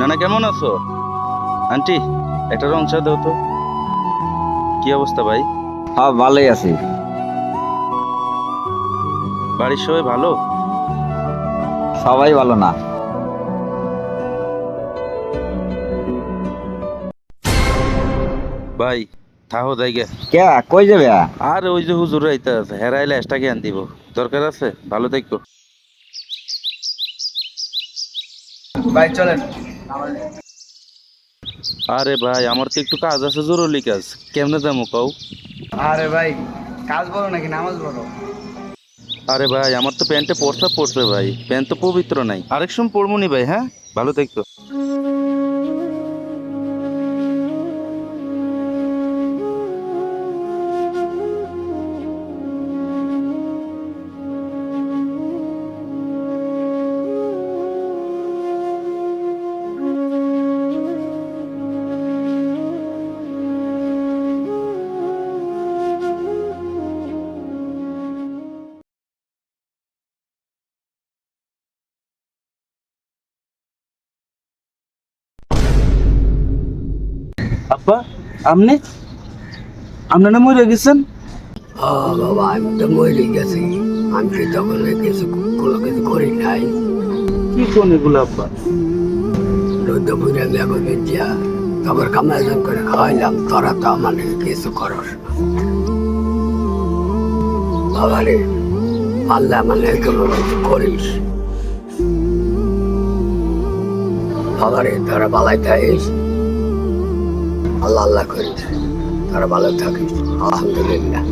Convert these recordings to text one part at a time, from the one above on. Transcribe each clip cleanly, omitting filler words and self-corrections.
নানা কেমন আছো? আন্টি একটা রং চা দাও তো। কি অবস্থা ভাই? হ্যাঁ, ভালোই আছি। বাড়ির সবাই ভালো? সবাই ভালো না। ভাই থাহো জায়গা। কে কই যাবে? আর ওই যে হুজুর আইতা আছে, হেরাইলে এক্সট্রা জ্ঞান দিব। দরকার আছে, ভালো থাকো। ভাই চলেন। আরে ভাই আমার তো একটু কাজ আছে, জরুরি কাজ। কেমনে যাবো কও? আরে ভাই, কাজ বলো নাকি নামাজ বলো? আরে ভাই আমার তো প্যান্টে প্রস্রাব পড়ছে ভাই, প্যান্ট তো পবিত্র নাই। আরেক সময় পড়মুনি ভাই, হ্যাঁ ভালো থাকো। আব্বা আপনি আপনার না মরে গেছেন? বাবা আমি তো মরে গেছি। আমি কি তখন কিছু কোনো কিছু করি নাই। কি কোন এগুলো আব্বা? রোদ পুরে লেবু দিয়া তারপর কামাইজন করে খাওয়াইলাম, তোরা তো আমার কিছু করস না। বাবা রে, আল্লাহ মানে কোনো কিছু করিস। বাবা রে, তোরা বালাই থাকিস, আল্লাহ আল্লাহ করিস, তোরা ভালো থাকিস। আলহামদুলিল্লাহ।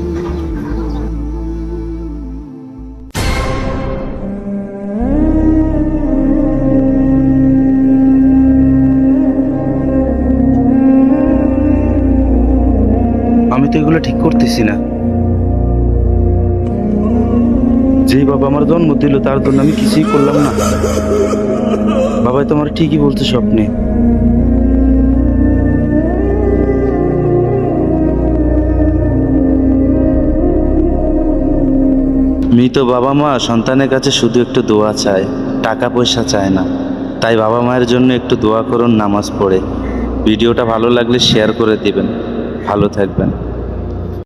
আমি তো এগুলো ঠিক করতেছি না। যেই বাবা আমার জন্ম দিল তার জন্য আমি কিছুই করলাম না। বাবাই তো আমার ঠিকই বলছে স্বপ্নে। মৃত বাবা মা সন্তানের কাছে শুধু একটু দোয়া চায়, টাকা পয়সা চায় না। তাই বাবা মায়ের জন্য একটু দোয়া করুন নামাজ পড়ে। ভিডিওটা ভালো লাগলে শেয়ার করে দিবেন। ভালো থাকবেন।